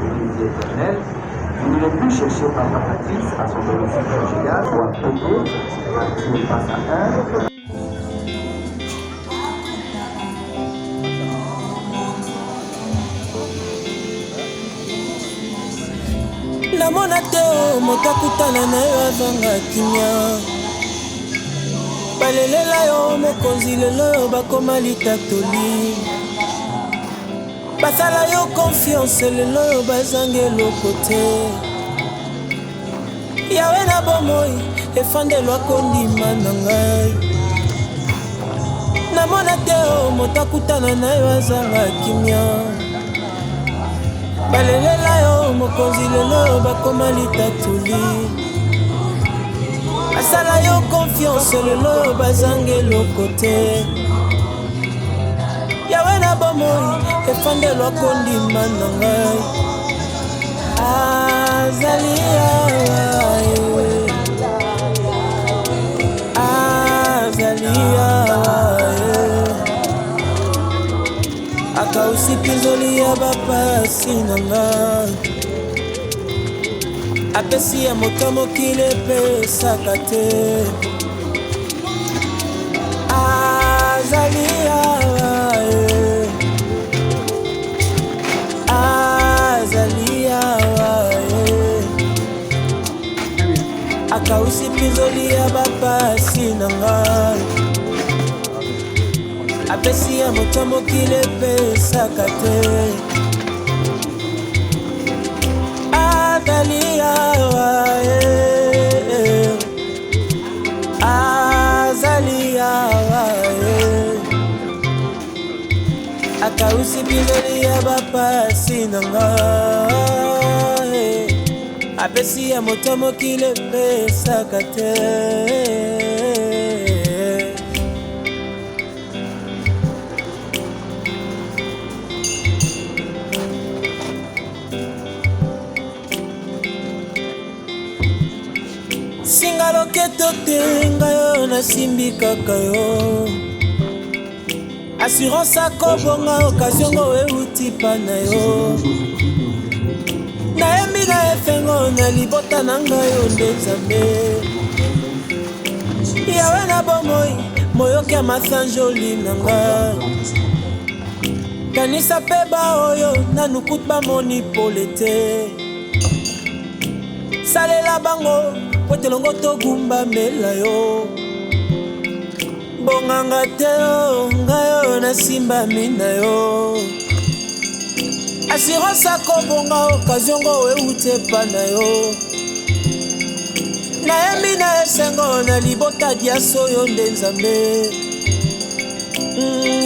de vie éternelle. Il n'est plus cherché par la Patrice à son domicile conjugal ou à Pété, qui passe à 1. namona te o moto akutana na yo azanga kimia balelela yo mokonzi lelo bakoma litatoli basala yo confiance lelo bazanga eloko te yawe na bomoi efandelo akondima na ngai namona te o moto akutana na yo azanga kimia balelela yo mokonzi lelo bakoma litatoli asala yo confiance lelo bazanga eloko te yawe na bomoi efandelo akondima na ngai azali awa azali awa akausi pinzoli ya bapasi na nga apesi ya moto mokili epesaka te azali awa azali awa akausi pinzoli ya bapasi na nga apesi ya moto mokili epesaka te azali awa azali awa akausi pinzoli ya bapasi na nga apesi ya moto mokili epesaka te singa loketo te ngayo nasimbi kaka yo assurance akobonga okasiongo euti pa na yo nayembi na efengo na libota na ngayo nde nzambe yawe na bomoi moyoki ya masanjoli na nga kanisa mpe baoyo nanukutu bamoni pole te salela bango po telongo togumba mela yo bonganga te o ngayo nasimbami na yo assurance akobonga occasion ngo euti epa na yo nayembi na esengo na libota diaso yo nde nzambe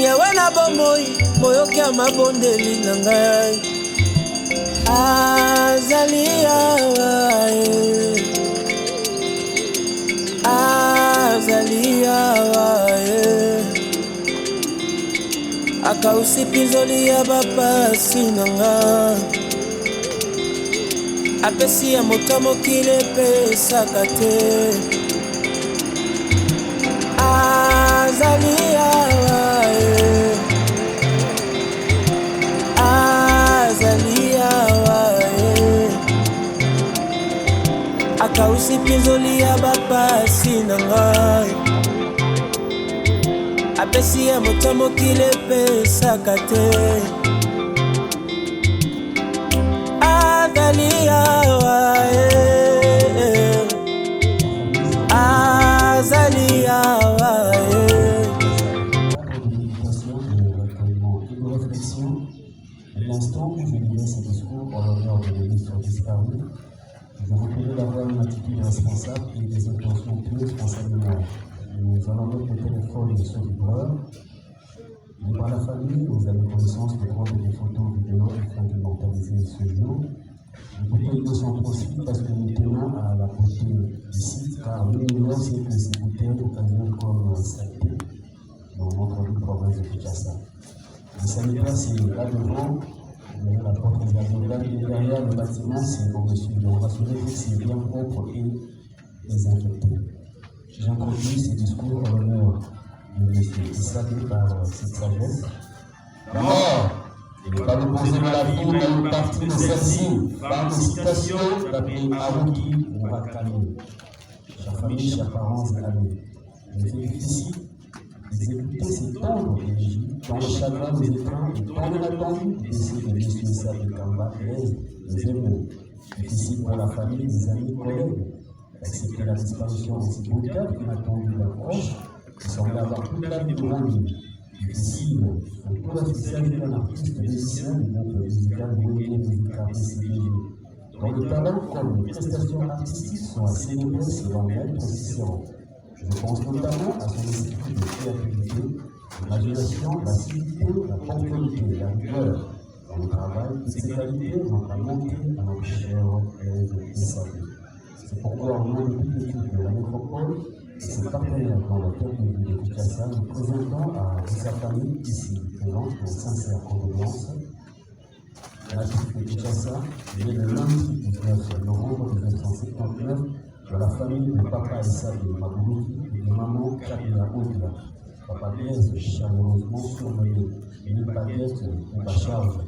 yawe na bomoi moyoki ya mabondeli na ngai azali awa azali awa akausi pinzoli ya bapasi na nga apesi ya moto mokili epesaka te azali awa azali awa akausi pinzoli ya bapasi na ngai apesi ya moto mokili epesaka te azali awa azali awa L'instant où je lisais ce discours en l'honneur de l'émission disparue, je reconnais d'avoir une attitude responsable et des intentions pieuses en sa mémoire. Nous allons mettre le téléphone sur vibreur. Mais par la famille, nous avons connaissance de prendre des photos vidéo afin de mentaliser ce jour. Les bouteilles d'eau sont aussi parce que nous tenons à la beauté du site, car l'ignorance c'est que ces bouteilles occasionnent comme saleté dans notre province de Kinshasa. Le sanitaire, c'est là devant, derrière la porte des agendas, et derrière le bâtiment, c'est au-dessus. Donc, rassurez-vous que c'est bien propre et désinfecté. J'introduis ce discours en l'honneur de M. Issabé par cette sagesse. La mort Il va nous poser dans la vie une partie de celle-ci par une citation d'après Haruki Murakami. Chers familles, chers parents et amis, je vous invite ici d'exécuter ces tendres énergies dans le chagrin des éteints et dans l'inattendu d'essayer de l'essuyer ça de combat les émeutes. Difficile pour la famille, les amis, collègues, d'accepter la disparition aussi brutale qu'inattendue d'un proche qui semble avoir toute la vie devant lui. Difficile pour tout la spécialité d'un artiste musicien du groupe musical Moyen Musical PCBG, dont le talent comme les prestations artistiques sont à célébrer selon Maître Cicéron. Je pense notamment à son esprit de créativité, l'imagination, la civilité, la ponctualité, la rigueur. Dans le travail, toutes ces qualités vont à manquer à notre chère aise et savée. C'est pourquoi, au nom de toute l'équipe de la métropole et ses partenaires dans la tête de ville de Kinshasa, nous présentons à sa famille ici présente nos sincères condoléances. La ville de Kinshasa, né le lundi 19 novembre 1979, dans la famille de Papa Issa de Mabourouki et de Maman Kabila Odia. Papa Blaise, chaleureusement surnommé une baguette ou la charge,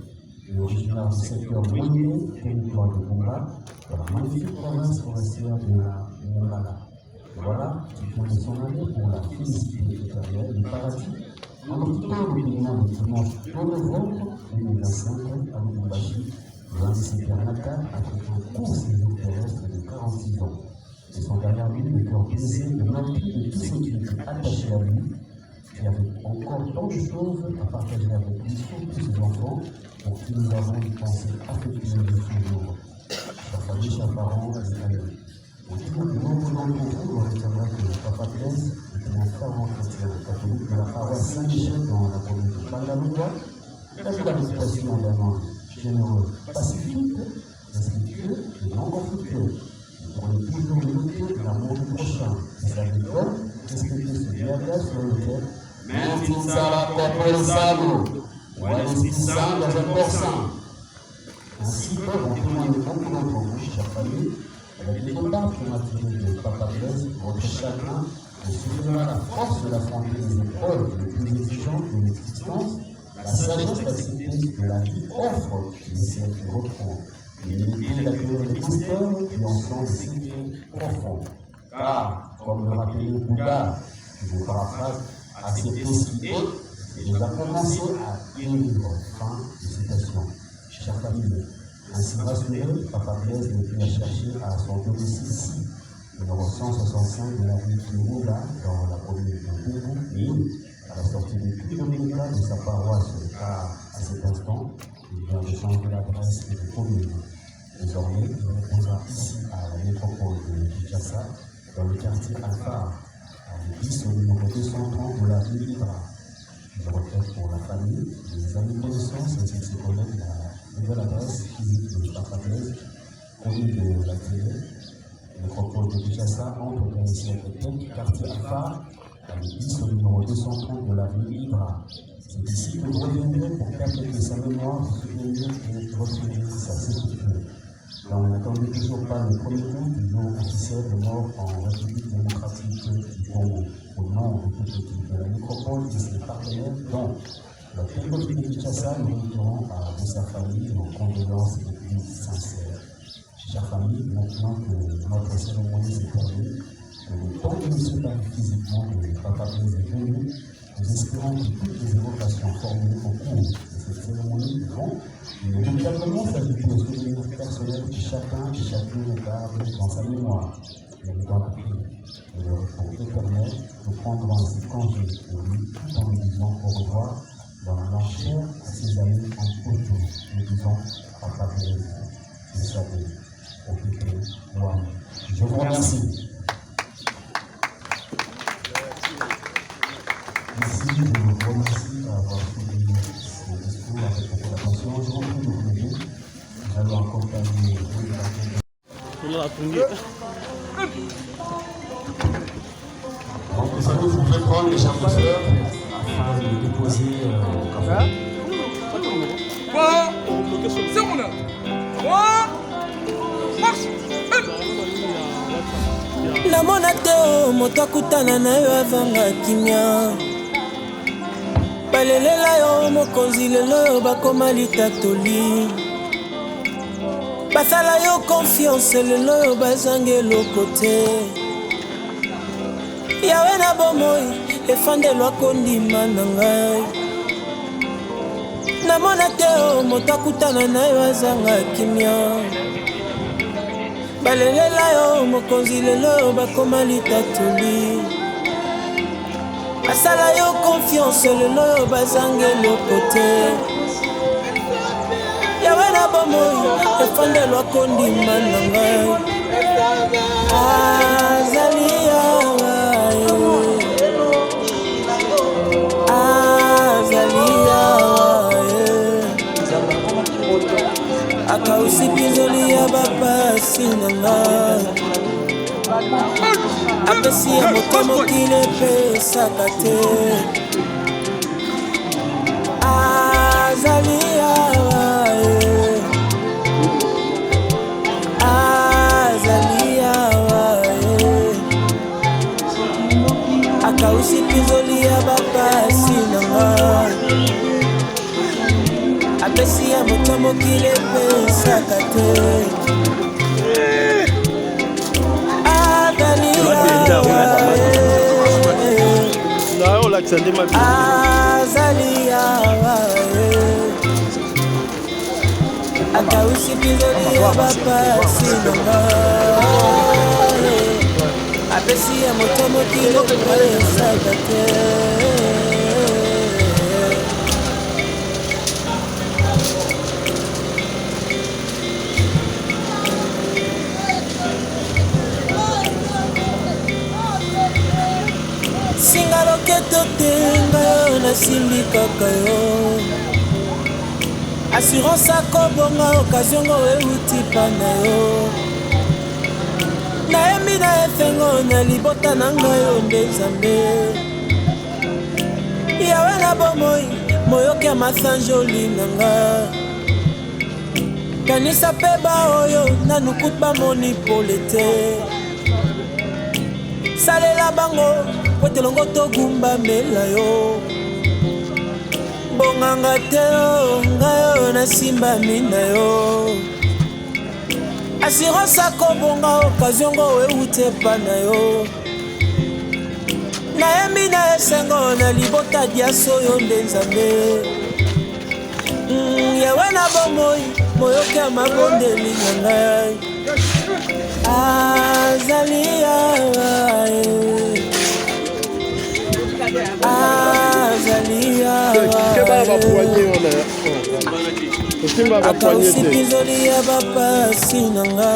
et originaire du secteur moyen, territoire de Gomba, dans la magnifique province forestière de la Mongala. Voilà qui vient de son année pour la félicité éternelle du paradis, en quittant le mouvement de dimanche 2 novembre 2025 à Lubumbashi, l'un de ses terres natales, après un court séjour terrestre de 46 ans. Et son derrière lui le cœur brisé de l'empire de tous ceux qui étaient attachés à lui, qui avaient encore tant de choses à partager avec lui, surtout ses enfants, pour qui nous avons une pensée affectueuse de toujours. Chers familles, chers parents et amis, au niveau de nombreux d'entre vous, on retiendra que Papa Blaise était un fervent chrétien catholique de la paroisse Saint-Michel dans la commune de Bandaloua. Il a vu la réputation d'un homme généreux, pacifique, respectueux et non conflictueux. On est toujours limité de l'amour du prochain. C'est à l'école, respecter ce dialogue sur lequel même si ça va compensable, ou à l'esprit saint dans un corps sain. Ainsi peuvent en témoigner beaucoup d'entre vous, chers familles, avec les retards prématurés de Papa Blaise, votre chagrin de soutenir la force de l'affronter les épreuves les plus exigeantes de l'existence, la sagesse d'accepter ce que la vie offre, qui essaie de reprendre. L'humilité d'accueillir les pasteurs qui en sont des secrets profonds. Car, comme le rappelait Bouddha, je vous paraphrase, accepter ce qui est, et déjà commencer à y vivre. Fin de citation. Chers familles, ainsi rassuré, Papa Blaise n'est plus à chercher à son domicile ici, numéro 165 de la rue de Moula, dans la commune de Boubou, et à la sortie des puits dominicales de sa paroisse, car à cet instant, il vient de changer l'adresse de commune. Désormais, il répondra ici à la métropole de Kinshasa, dans le quartier Alpha, à l'église au numéro 230 de la rue Libra. Je regrette pour la famille, les amis de connaissances ainsi que ses collègues la nouvelle adresse physique de Papa Blaise, commune de la télé, métropole de Kinshasa, entre Canisier et quartier Alpha, à l'église au numéro 230 de la rue Libra. C'est ici que vous reviendrez pour perpétuer sa mémoire, se souvenir et retrouver sa sépulture. On n'attendait toujours pas le premier coup du jour officiel de mort en République démocratique du Congo, au nom de toute l'équipe de la métropole et ses partenaires, dont la République de Kinshasa, nous retirons à sa famille nos condoléances les plus sincères. Chère famille, maintenant que notre cérémonie s'est terminée, que le temps de M. Paris physiquement de Papa Blaise est venu, nous espérons que toutes les évocations formulées au cours de cette cérémonie vont inévitablement s'ajouter aux souvenirs personnels que chacun et chacune garde dans sa mémoire. Mais nous devons prier de le repos éternel, nous prendrons ainsi congé de lui tout en lui disant au revoir dans la marche à ses amis en autour. Nous disons Papa Blaise, vous savez, occupez moi. Je vous remercie. Merci, je vous remercie d'avoir suivi ce discours avec beaucoup d'attention. Je vous prie de vous lever. Nous allons accompagner donc, les amis, vous pouvez prendre les chers frères afin de déposer au café. namona te o moto akutana na yo avanga kimia balelela yo mokonzi lelo bakoma litatoli basala yo confiance lelo bazange eloko te yawe na bomoi efandelwa kondima na ngai namona te o moto akutana na yo azanga kimia balelela yo mokonzi lelo bakoma litatoli basala yo confiance lelo bazanga eloko te yawe na bomoi efandelwa kondima na ngai azali yawa azali yawa akausi pinzoli ya bapasi na ngai apesi ya moto mokili epesaka te azali yawa azali yawa akausi pinzoli ya bapasi na ngai apesi ya moto mokili epesaka te azali yawa akausi pinzoli ya bapasi na ngai apesi ya moto mokili epesaka te singa loketo te ngai nasimbi kaka yo assurance akobonga occasion ngo euti pa na yo nayembi na efengo na libota na ngai yo nde nzambe yawe na bomoi moyoki ya masanjoli na nga kanisa mpe baoyo nanukutu bamoni pole te salela bango po telongo togumbamela yo bonganga te yo ngai oyo nasimbami na yo assurance akobonga occasion ngo euti epa na yo nayembi na esengo na libota diaso yo nde nzambe yawe na bomoi moyoki ya mabondeli na ngai azali yawa azali yawa akausi pinzoli ya bapasi na nga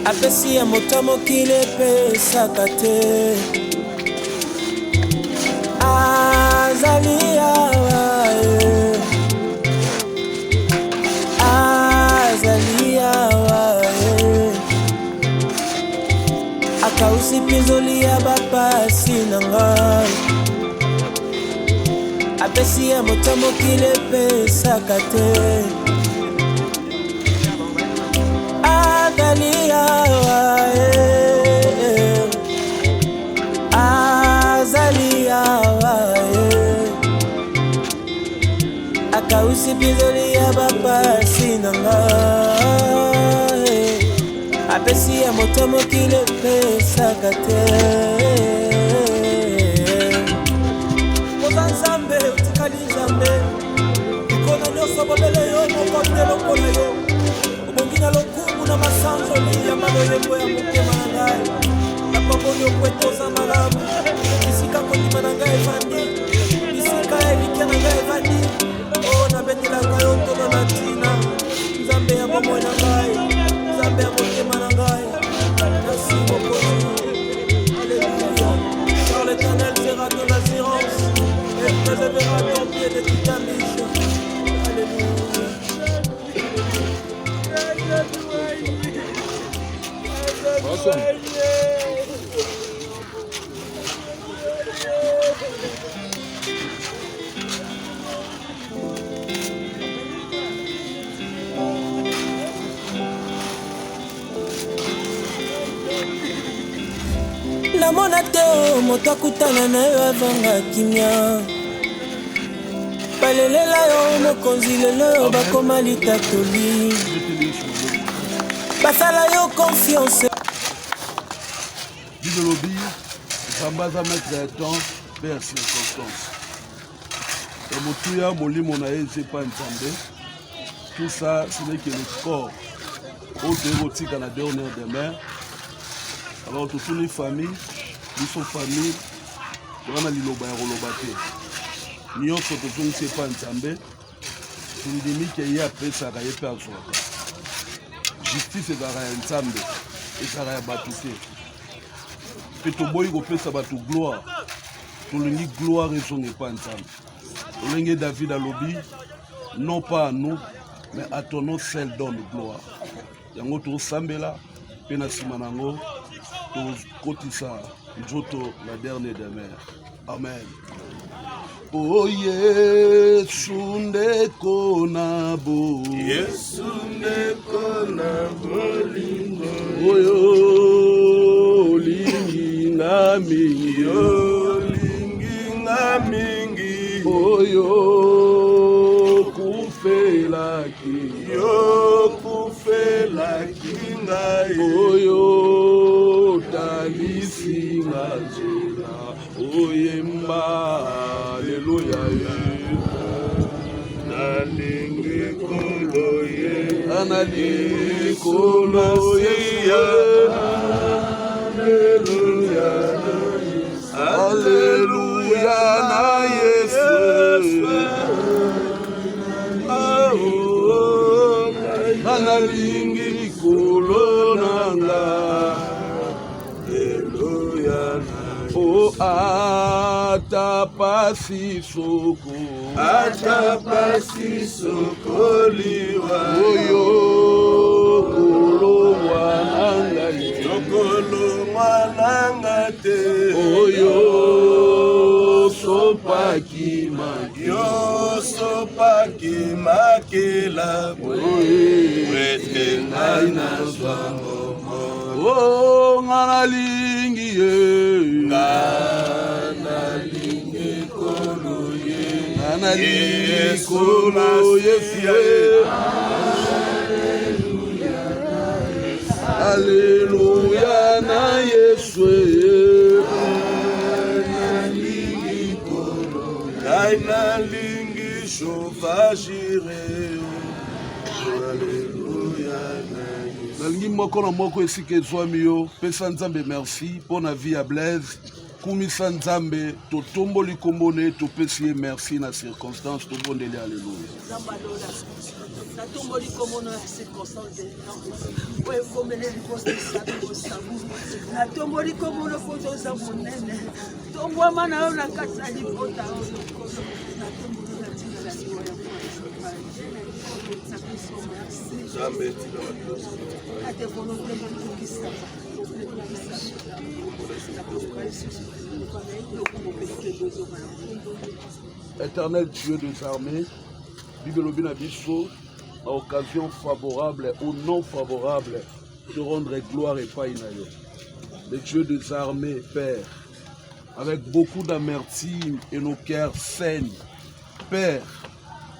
apesi ya moto mokili epesaka te azali yawa azali yawa akausi pinzoli ya bapasi na ngai apesi ya moto mokili epesaka te azali yawa azali yawa akausi pinzoli ya bapasi na ngai apesi ya moto mokili epesaka te oza nzambe otikali nzambe likolo nyonso bobele yo moko te lokola yo obongi na lokumu na masanzoli ya maloyembo ya motema na ngai napamboli okwete oza malamu bisika kondima na ngai evandi bisika ya elikya na ngai evandi o nabetelaka yo tolo na ntina nzambe ya bomoi na ngai nzambe ya motema na ngai merci mokonzi alléluia car l'éternel sera ton assurance et préservera ton pied de toute ta biche alléluia namona te o moto akutana na yo avanga kimia balelela yo mokonzi lelo yo bakoma litatoli basala yo confiance Bible Lobby, Zambaza mettre temps vers circonstance. Et Moutouya, Molimo Nae, c'est pas entendu. Tout ça, ce n'est que le corps. Au dérotique à la dernière demain. Alors, toutes les familles, nous sommes familles, on a l'iloba et rolobate. Nous sommes tous pas entendu. C'est une qui est après ça, il y a personne. Justice est ensemble. Et ça va battre. Et tout boy qui fait ça gloire. Tout le monde gloire et son ensemble. Tout le David a lobby, non pas à nous, mais à ton nom seul donne gloire. Yango to sambela, pena simanango, to kotisa, joto la dernière des mers. Amen. Oh Yesu ndeko na bo, Yesu ndeko na bolingo, oyo lingi na mingi, yo lingi na mingi, oyo kufelaki, yo kufelaki ngai, oyo talisi ngazela, oyemba. Alléluia. Nalingi koloye, analingi koloye. Alléluia, Alléluia na Yesu. Analingi kolonanga. Alléluia. Oh, atapasi soko, atapasi soko liwa, oyo kolo mwananga, kolo mwananga te, oyo sopaki maki, yo sopaki makela, wete ngai na zwango. Oh, ngana lingi ye, ngana lingi kolo ye, ngana lingi kolo ye, Alléluia na Yesu, ngana lingi kolo, ngana lingi chauffagire, Alléluia na Nalingi moko na moko esika ezwami yo, pesa Nzambe merci pour na vie à Blaise, kumisa Nzambe, totomboli kombone, topesi ye merci na circonstance, tobondeli alléluia. Natomboli komono na circonstance, oyo komele liboso esabi sabu, natomboli komono foto za monene, tongwama na yo na kati ya libota oyo, natomboli na tina la liwa ya Nzambe Éternel Dieu des armées, Bible Bisso, à occasion favorable ou non favorable, de rendre gloire et paix à Dieu. Le Dieu des armées, Père, avec beaucoup d'amertume et nos cœurs saignent. Père,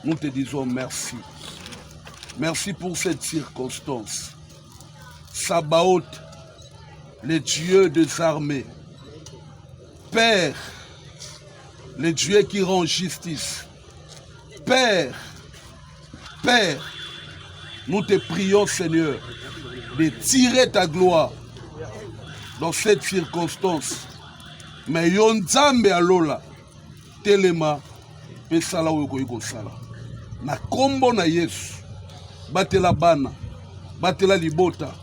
nous te disons merci. Merci pour cette circonstance. Sabaoth, le Dieu des armées. Père, le Dieu qui rend justice. Père, Père, nous te prions, Seigneur, de tirer ta gloire dans cette circonstance. Mais yon Nzambe alola, telema, pesala oyo sala. Na kombo na Yesu, batela bana, batela libota,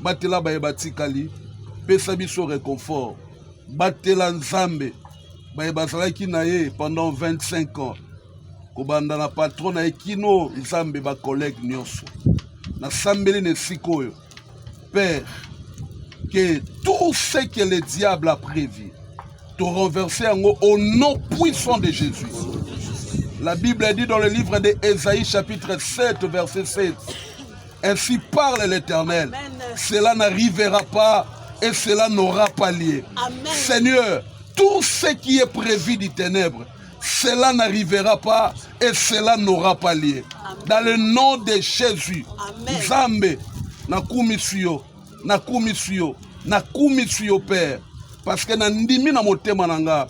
batela bayebatikali, pesa biso réconfort, batela Nzambe, bayebazalaki na ye pendant 25 ans. Kobanda na patron na ekino Nzambe ba collègue nyonso. Na sambeli ne sikoyo. Père, que tout ce que le diable a prévu, te renverser au nom puissant de Jésus. La Bible dit dans le livre d'Ésaïe chapitre 7 verset 7, ainsi parle l'Éternel, cela n'arrivera pas et cela n'aura pas lieu. Amen. Seigneur, tout ce qui est prévu du ténèbre, cela n'arrivera pas et cela n'aura pas lieu. Dans le nom de Jésus, Nzambe, nakumisuyo, Père, parce que nandimi na motema nanga,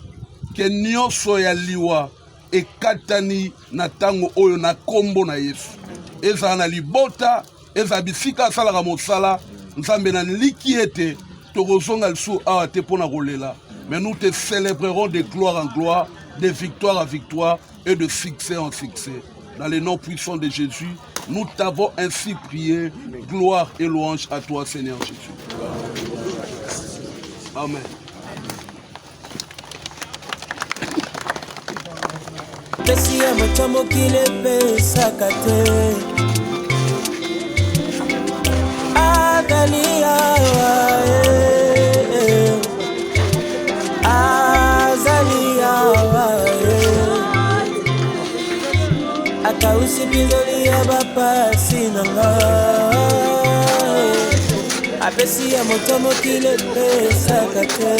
que nyonso ya liwa ekatani na tango oyo na kombo na Yesu. Eza na libota, eza bisika asalaka mosala, Nzambe na liki ete tokozonga lisu awa te pona kolela. Mais nous te célébrerons de gloire en gloire, de victoire en victoire et de succès en succès. Dans le nom puissant de Jésus, nous t'avons ainsi prié. Gloire et louange à toi, Seigneur Jésus. Amen. Akausi bizoli ya bapasi nanga apesi ya moto mokili epesaka te.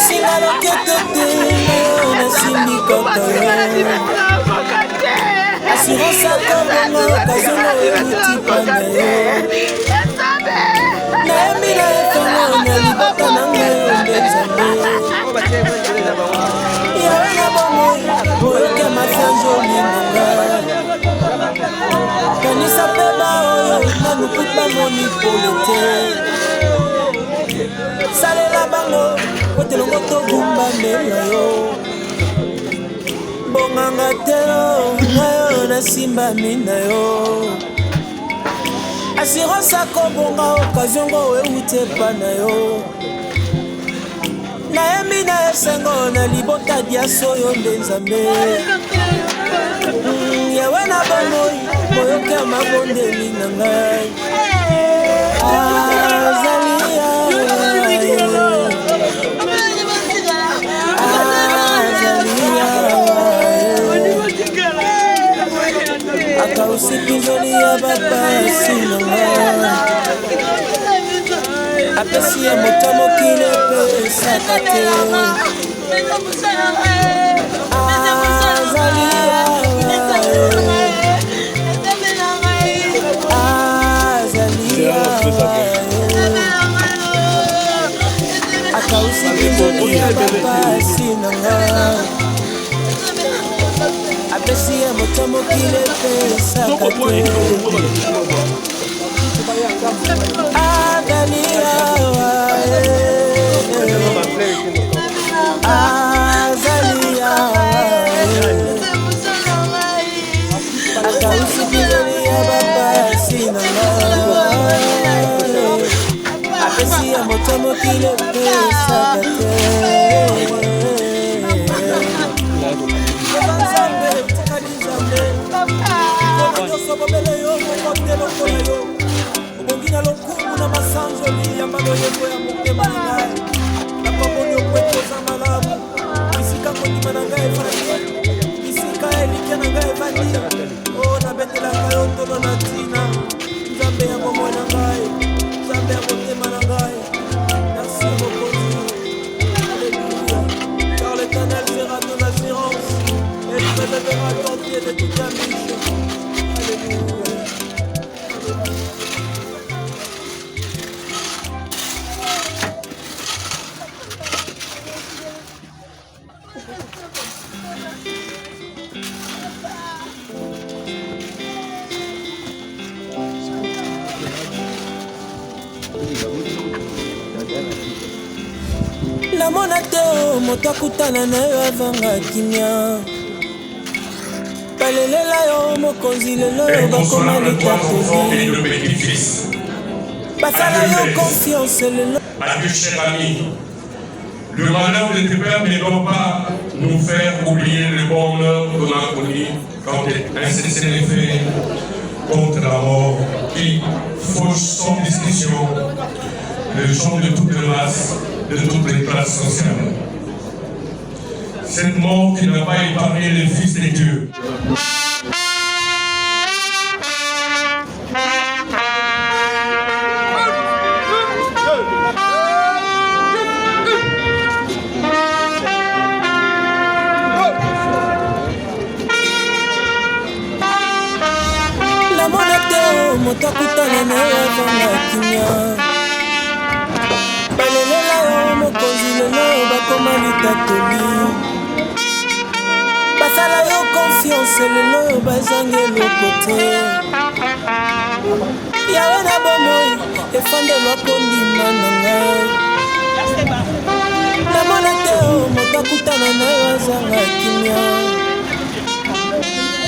Singa loketo te nasimbi koko assurance akobongo kazongo euti pana yo nayembi na etongo na libota na ngai onde nzambe yawe na bomoi oyoka masanzoli nanga kanisa mpe baoyo nanukuti bamoni pole te salela bango kotelongo tobumba mbela yo bonganga telo ngayo nasimbami na yo assurance akobonga occasion ngo euti epa na yo nayembi na esengo na libota diaso yo nde nzambe yawe na bomoi boyoka mabondeli na ngai azali akausi bizoli ya bapasi nanga apesi ya moto mokili epesaka te azali akausi bizoli ya bapasi nanga apesi ya moto mokili epesaka te adaliawa azaliawa akausi bizoli ya bapasi nanga apesi ya moto mokili epesaka te. Ubongina lokumu na masanzoli ya maloyeko ya motema na ngai napamboli okwekoza malamu bisika kondima na ngai evandi bisika elikia na ngai evandi o nabetelaka yo tolo na ntina nzambe ya bomoi na ngai nzambe ya motema na ngai merci mokonzi alléluia car l'éternel sera ton assurance et il préservera ton pied de toute la mission. Alléluia. namona te moto akutana na yo avanga kimia balelela yo mokonzi lelo bakoma litateli basala yo confiance lelo. Adieu, cher ami, le malheur de tes pères ne doit pas nous faire oublier le bonheur qu'on a connu quand un sincère fait contre la mort qui fauche sans discussion le chant de toute race de toutes les classes sociales. Cette mort qui n'a pas épargné les fils de Dieu. moto akutana na yo avanga kimia balelela yo mokonzi lelo bakoma litatoli basala yo confiance lelo bazangi eloko te yawe na bomoi efandelwa kondima na ngai namona te o moto akutana na yo azanga kimia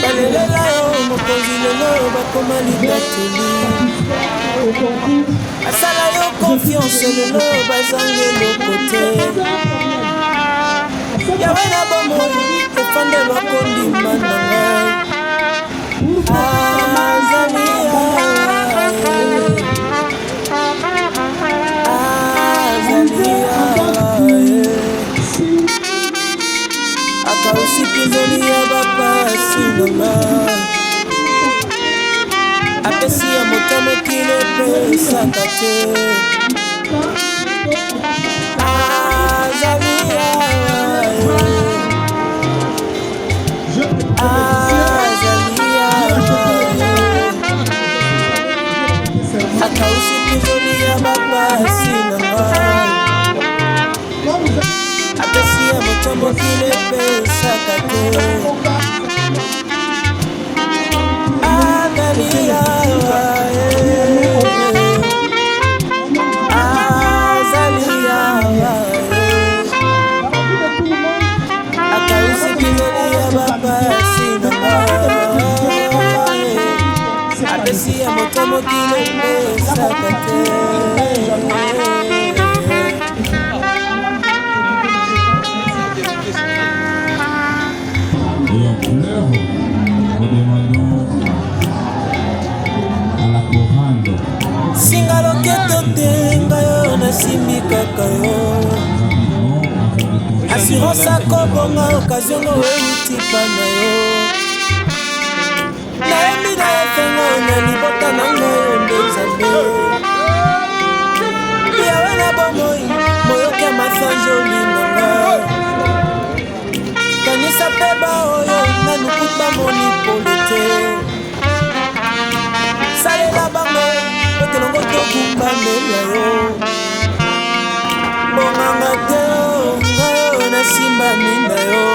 balelela yo mokonzi lelo bakoma litatoli asala yo confiance lelo bazangi eloko te yawe na bomoi efandelwa kondima na ngai akausikizoli ya bapasi nanga apesi ya motamokili epesaka te azali akausikizoli ya bapasi nanga apesi ya motamokili epesaka te Agalia Azalia akausikizolia bapasi nanga apesi ya motamokili epesaka te. Singa loketo te ngayo nasimbi kaka yo assurance akobonga occasion ngo euti pa na yo nayebi na efengo na libota na ngayo nde nzambe yawe na bomoi moyoki ya masange olinganga kanisa mpe baoyo nanukuti bamoni pole te salela bango otelongo tokumbamela yo bonganga te ngayo nasimbami na yo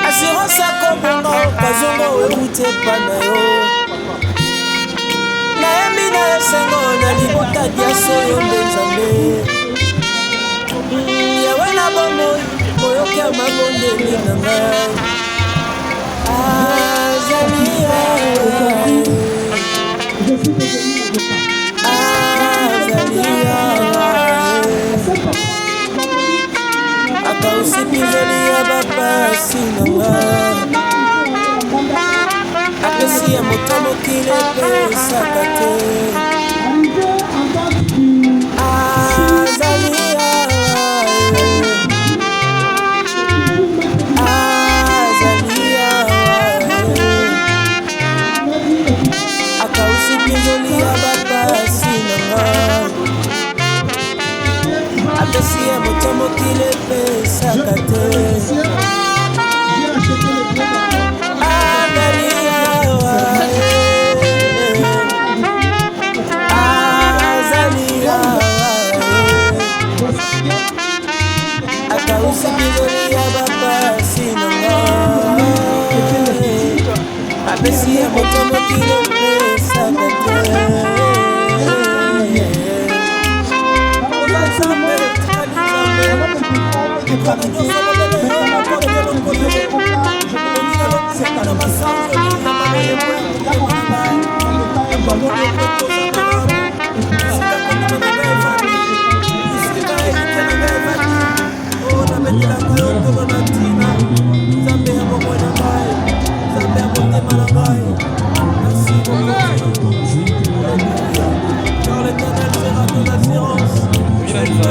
assurance akobonga okazongo euti epa na yo nayembi na esengo na libota diaso yo nde nzambe yawe na bomoi moyoki ya mabondeli na ngai azalia akausikizoli ya bapasi nanga apesi ya motamokili epesaka te akausikizoli ya bapasi nanga apesi ya motamokili epesaka te akausikizoli ya bapasi nanga apesi ya motamokili epesaka te Car l'Éternel sera ton assurance.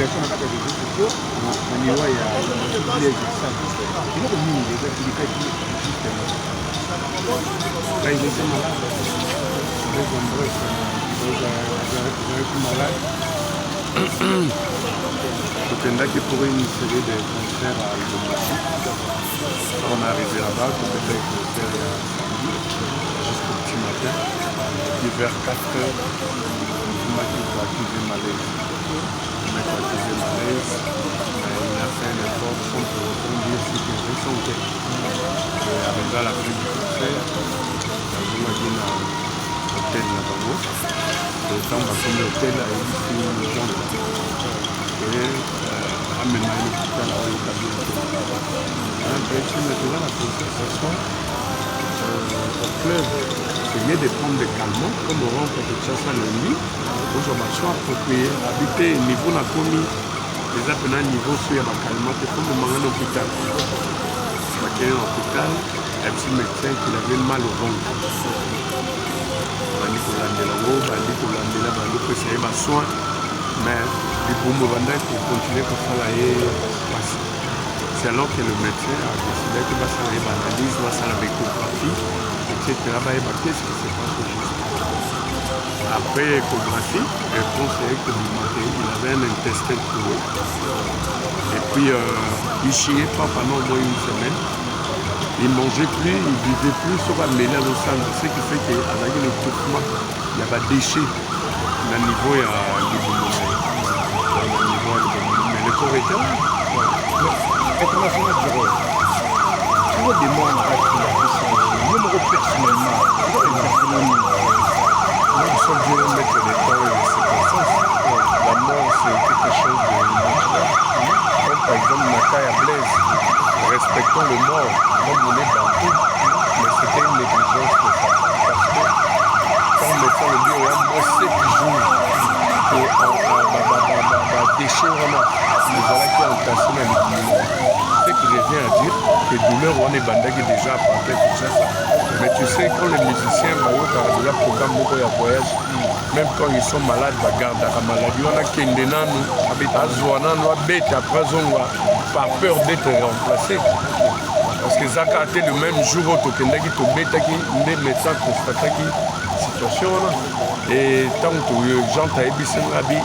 circulation na kati ya réseaux sociaux na niveau ya village sana biloko mingi ezakilikaki justement ils étaient malades avec Andrés ezalaki malade tokendaki pour une série de concerts à Lubumbashi. On est arrivé là-bas, peut-être avec le père jusqu'au petit matin. Et vers 4 heures, on m'a dit pour accuser malaise. On m'a accusé malaise. Il a fait un effort sans pour autant dire ce qu'il ressentait. Et arrivé à la fin du concert, on m'a dit dans l'hôtel là-bas. Le temps va tomber l'hôtel à ici les gens là. Et amener l'hôpital à l'établir. Après, tu me donnes la conversation au club. Essayer de prendre des calmants, comme on rentre à Kinshasa lundi, aux formations appropriées, habiter niveau na commis, les appels à niveau sur les calmants, c'est comme on à l'hôpital. Parce qu'il y a un hôpital, un petit médecin qui avait mal au ventre. On dit qu'on l'a mis là-haut, on dit qu'on l'a mis là-bas, on peut essayer de soin, mais les bombes vendeurs pour continuer pour travailler. C'est alors que le médecin a décidé qu'il va faire une analyse, va faire la échographie, etc. Qu'est-ce qui se passe juste après l'échographie, le conseiller que il avait un intestin troué. Et puis il ne chiait pas pendant au moins une semaine. Il ne mangeait plus, il ne vivait plus, sauf à mêler au sang. Ce qui fait qu'avec l'étouffement, il y a des déchets. Au niveau, il y a mais le corps était là. International Bureau. Toujours des morts en reste qui même personnellement. Nous sommes Dieu mettre les temps et les circonstances. La mort, c'est quelque chose de naturel. Comme par exemple Nakaya Blaise, respectons le mort, comme on est dans tout. Mais c'était une négligence de ça. Parce que quand on met ça le bureau, moi, c'est toujours déchets, voilà qui est entassé dans l'équilibre. Ce qui revient à dire que douleur, on est bandé déjà à partir de ça. Mais tu sais, quand les musiciens ont un programme de voyage, même quand ils sont malades, ils gardent la maladie. On a Kendenanu, Azuananu, Abete, après on a pas peur d'être remplacé. Parce que ça a été le même jour où tu as des médecins constaté la situation. Et tant que les gens ont dit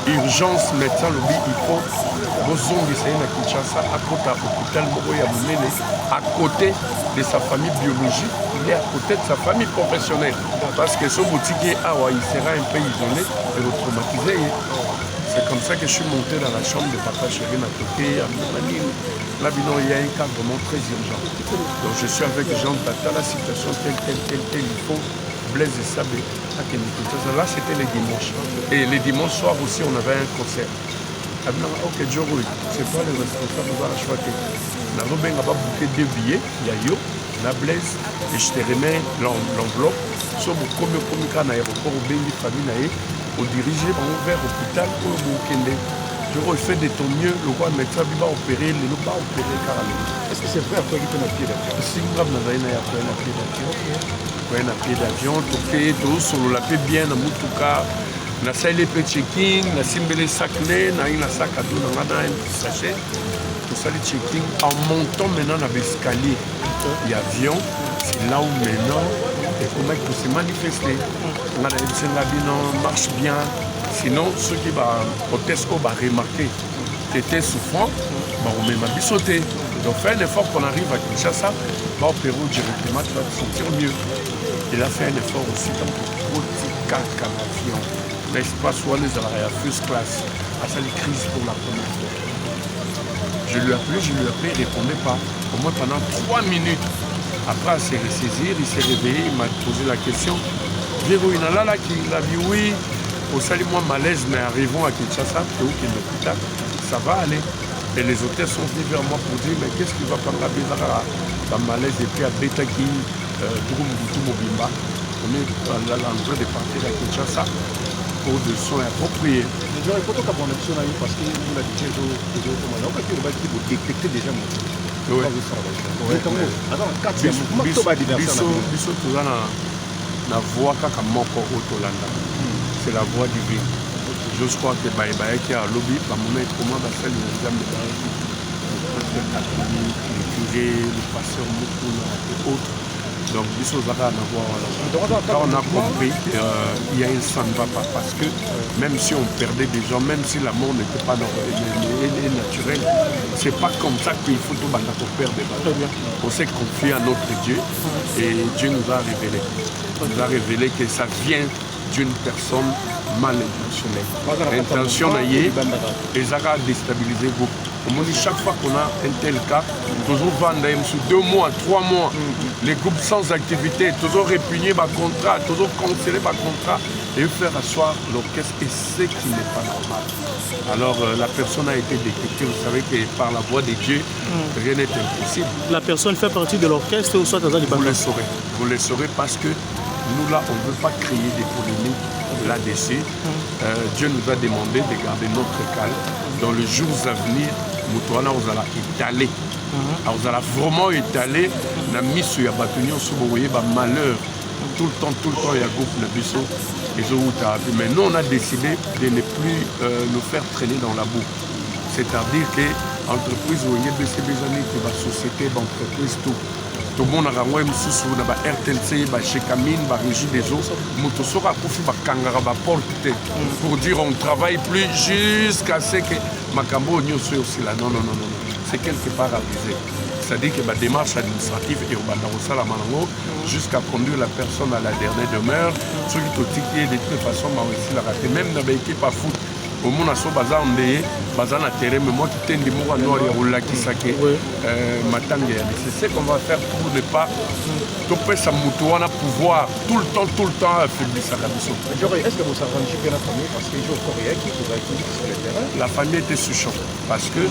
urgence médecin lobby il faut bozongisa na Kinshasa à côté de l'hôpital Mokoya Munene, à côté de sa famille biologique, il est à côté de sa famille professionnelle. Parce que ce boutique il sera un peu isolé et traumatisé. C'est comme ça que je suis monté dans la chambre de papa chéri à côté à Manille. Là, il y a un cas vraiment très urgent. Donc je suis avec Jean Tata, la situation telle, il faut Blaise et Sabé. Là, c'était les dimanches. Et les dimanches soirs aussi, on avait un concert. Ok, Joe, c'est toi le responsable de la choix. On a booké 2 billets, il y a Yo, la Blaise, et je te remets l'enveloppe. Sur le premier cas à l'aéroport, au Béni Famille, on dirigeait vers l'hôpital pour le Bukende. Joe, il fait de ton mieux, le roi médecin va opérer, il ne va pas opérer carrément. Est-ce que c'est vrai à toi qui fait un pied d'avion? Si vous avez un pied d'avion. Un pied d'avion, tout solo la paix bien na mutuka na saile pe checking na simbele saclé na ina sac à dos na un sachet tout ça le checking en montant maintenant dans l'escalier il y a avion c'est là où maintenant et comment il peut se manifester on a des marche bien sinon ceux qui va protester va remarquer que tu es souffrant on met ma bisauté donc fais un effort qu'on arrive à Kinshasa va au Pérou directement tu vas te sentir mieux. Il a fait un effort aussi dans le petit caca d'avion. L'espace où on est à la first class. À sa crise pour la première fois. Je lui ai appelé, il ne répondait pas. Au moins pendant 3 minutes. Après, il s'est ressaisir, il s'est réveillé, il m'a posé la question. Véro, il y en a là qui l'a dit oui. Au salut, moi, malaise, mais arrivons à Kinshasa, où qui est l'hôpital, ça va aller. Et les hôtels sont venus vers moi pour dire mais qu'est-ce qui va prendre la bizarre à malaise et puis à Betaki. Mobimba. On est en train de partir à Kinshasa pour des soins appropriés. Il faut que vous parce que vous l'avez dit, vous avez détecté déjà mon la voix c'est la voix divine. je crois que qui a lobby, pour moi, c'est l'examen de le catholique, le curé, le pasteur Moukouna et autres. Donc, quand on a compris, il y a un ça ne va pas parce que même si on perdait des gens, même si l'amour n'était pas naturel, c'est pas comme ça qu'il faut tout battre pour perdre des bateaux. On s'est confié à notre Dieu et Dieu nous a révélé. Il nous a révélé que ça vient d'une personne mal intentionnelle. L'intention et ça a déstabilisé beaucoup. On dit chaque fois qu'on a un tel cas, toujours vendre sur 2 mois, 3 mois, les groupes sans activité, toujours répugner par contrat, toujours canceller par contrat et faire asseoir l'orchestre et ce qui n'est pas normal. Alors la personne a été détectée, vous savez que par la voix de Dieu, rien n'est impossible. La personne fait partie de l'orchestre ou soit dans les bateaux? Vous le saurez parce que nous là, on ne veut pas créer des polémiques là-dessus. Dieu nous a demandé de garder notre calme. Dans les jours à venir, nous allons étaler. Nous allons vraiment étaler la mise sur la bâtonnière sur le malheur. Tout le temps, il y a groupe de biseau et mais nous, on a décidé de ne plus nous faire traîner dans la boue. C'est-à-dire que l'entreprise où il y a des sociétés, d'entreprise, tout le monde a renvoyé RTLC, chez Camine, Régie des eaux, pour dire on ne travaille plus jusqu'à ce que Macambo soit aussi là. Non. C'est quelque part avisé. C'est-à-dire que la démarche administrative est au jusqu'à conduire la personne à la dernière demeure. Ceux qui de toute façon, la raté. Même dans l'équipe à foot, au monde a son bazar en dehors, bazar na terrain, mais moi qui t'ai des mots à noir et roula qui s'acquit, c'est ce qu'on va faire pour ne pas topper sa moto, on a pouvoir tout le temps affaiblir sa mission. Est-ce que vous savez un la famille parce que je Coréen qui vous a été sur le terrain? La famille était sous choc parce que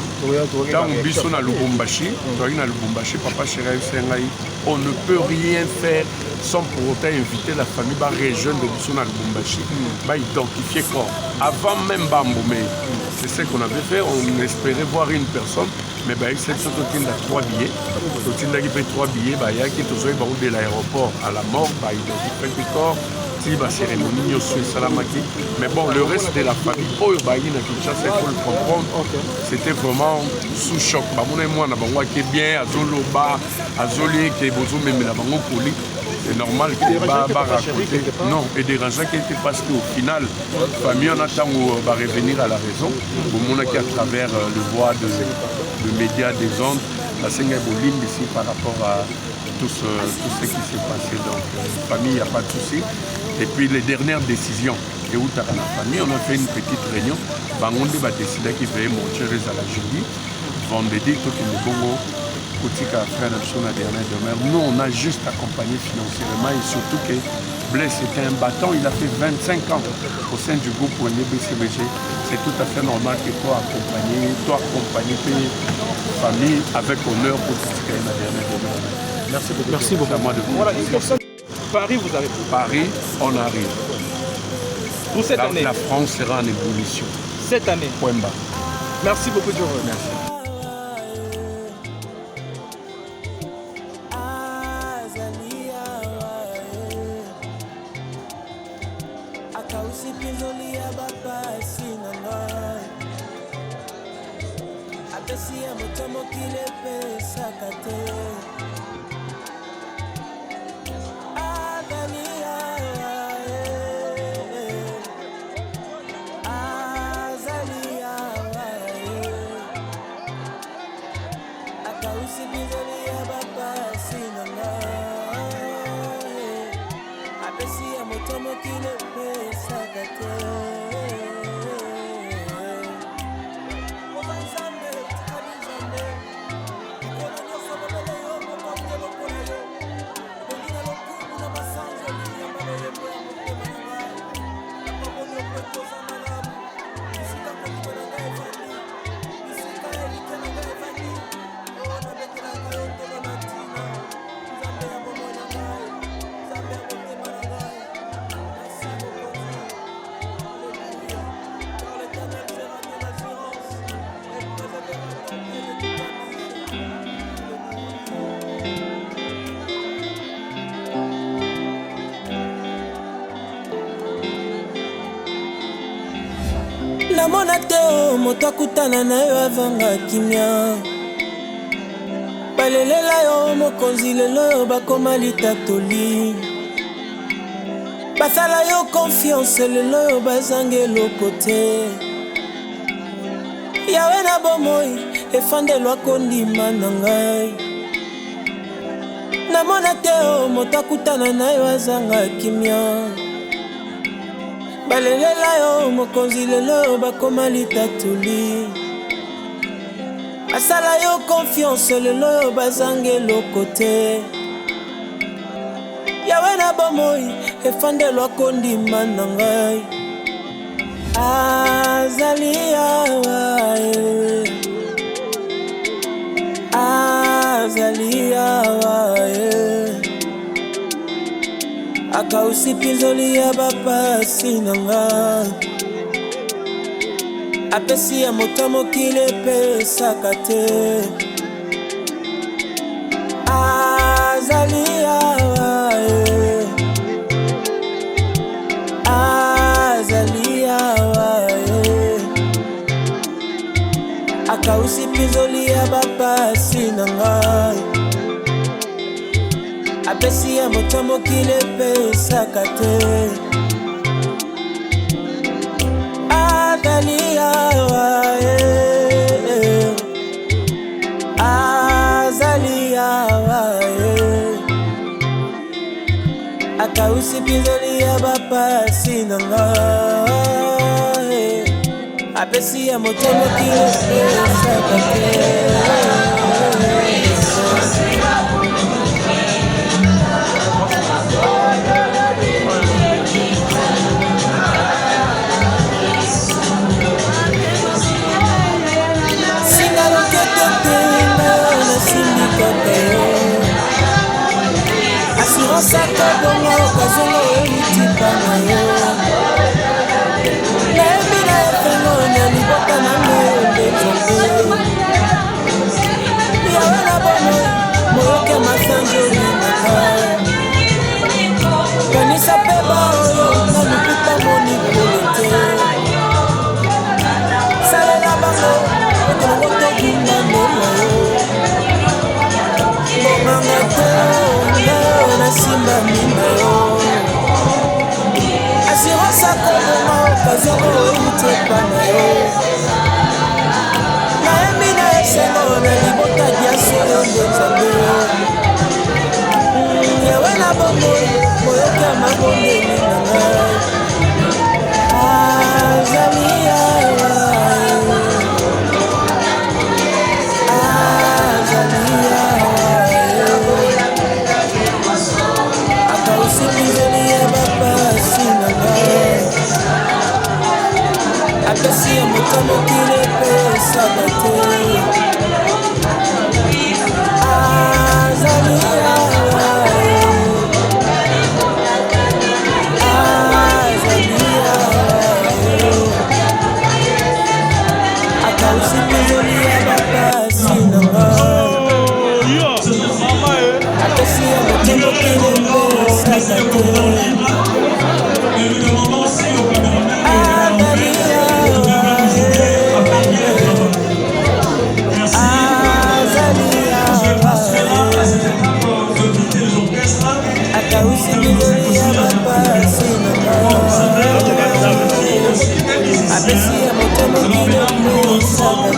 dans Bisso na Lubumbashi, papa chéri Sengai, on ne peut rien faire sans pour autant inviter la famille région de Bisso na Lubumbashi, identifier corps. Avant même Bamboumé, c'est ce qu'on avait fait, on espérait voir une personne, mais c'est surtout qu'il y a 3 billets. Il y a 3 billets, il y a qui de l'aéroport à la mort, identifier le corps. Cérémonie, mais bon, le reste de la famille, il faut le comprendre, c'était vraiment sous choc. Qui est bien, c'est normal qu'il va raconter. Non, et dérangeant qui était parce qu'au final, la famille en attend va revenir à la raison. Au monde qui à travers le voie de médias des ondes, la Senga Boline ici par rapport à tout ce qui s'est passé. Donc, la famille, il n'y a pas de souci. Et puis, les dernières décisions, et où la famille, on a fait une petite réunion. On a décidé qu'il fallait monter à la jeudi. Vendredi, tout le bon nous, on a juste accompagné financièrement et surtout que Blaise était un bâton, il a fait 25 ans au sein du groupe NBCBG. C'est tout à fait normal que toi accompagner ta famille avec honneur pour la dernière demeure. Merci beaucoup. Merci beaucoup. À moi de vous. Voilà, une personne. Paris, vous avez. Paris, on arrive. Pour cette année. La France sera en ébullition. Cette année. Point bas. Merci beaucoup, Dieu. Merci. namona te o moto akutana na yo avanga kimia balelela yo mokonzi lelo bakoma litatoli basala yo confiance lelo bazange eloko te yawe na bomoi efandelwa kondima na ngai namona te o moto akutana na yo azanga kimia balelela yo mokonzi lelo bakoma litatoli basala yo confiance lelo bazanga eloko te yawe na bomoi efandelwa kondima na ngai azali awa azali awa akausi pinzoli ya bapasi na ngai apesi ya moto mokili epesaka te azali awa azali awa akausi pinzoli ya bapasi na ngai apesi ya moto mokili epesaka te azali awa azali awa akausi pinzoli ya bapasi na ngai apesi ya moto mokili epesaka te assurance akabongo okazongo elitipa na yo nayebi na efengo na libota na ngai ondezongo yawe na bomo moyoke masanjoli na ngai kanisa mpe baoyo na likuta moni pole te salela bango okolongo tobunda ndela yo bomanga te nasimba mina yo assurance akobonga okazongo elitepa na yo nayebi na esengo na libota diaso yo nde nzambe yawe na bongo moyoka mabondeli na ngai azali awa azali awa akausi pinzoli ya bapasi na ngai apesi ya moto mokili epesaka te azali awa azali awa akausi pinzoli ya bapasi na ngai apesi ya moto mokili epesaka te akausi pinzoli ya bapasi na ngai apesi ya moto mokili epesaka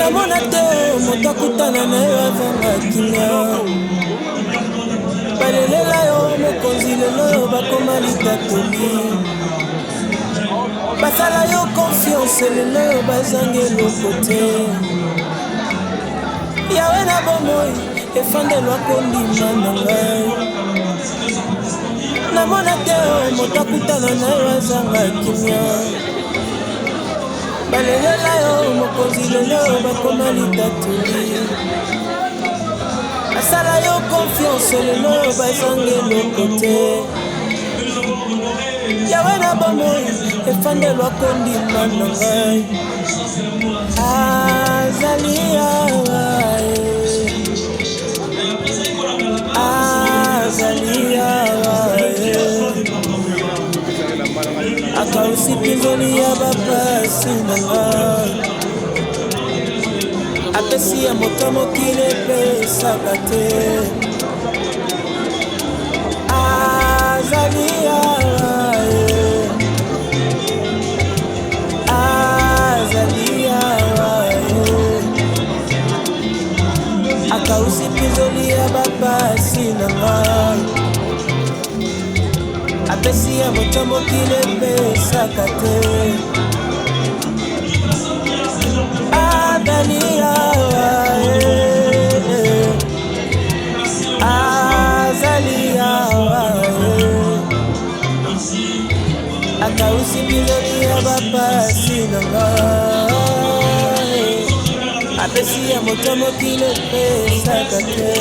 namona te moto akutana na yo avanga kimia balelela yo mokonzi lelo yo bakoma litatoli basala yo confiance lelo yo bazangi eloko te yawe na bomoi efandelwa kondima na ngai namona te moto akutana na yo azanga kimia balelela yo mokonzi lelo yo bakoma litatoli basala yo confiance lelo yo bazangi eloko te yawe na bomoi efandelwa kondima na ngai azali awa azali awa akausi pinzoli ya bapasi na ngai apesi ya moto mokili epesaka te azali awa azali awa akausi pinzoli ya bapasi na ngai apesi ya moto mokili epesaka te azali awa azali awa akausi pinzoli ya bapasi na ngai apesi ya moto mokili epesaka te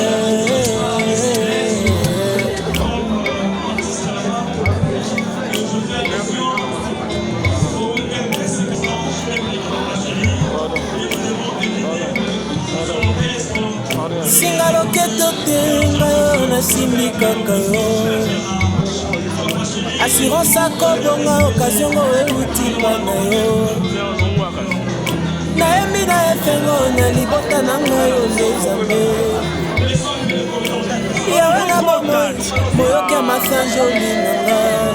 singa loketo te ngai nasimbi kaka yo assurance akobonga occasion ngo euti mpa na yo nayembi na efengo na libota na ngai yo nde nzambe yawe na bomoi moyoki ya masanjoli na ngai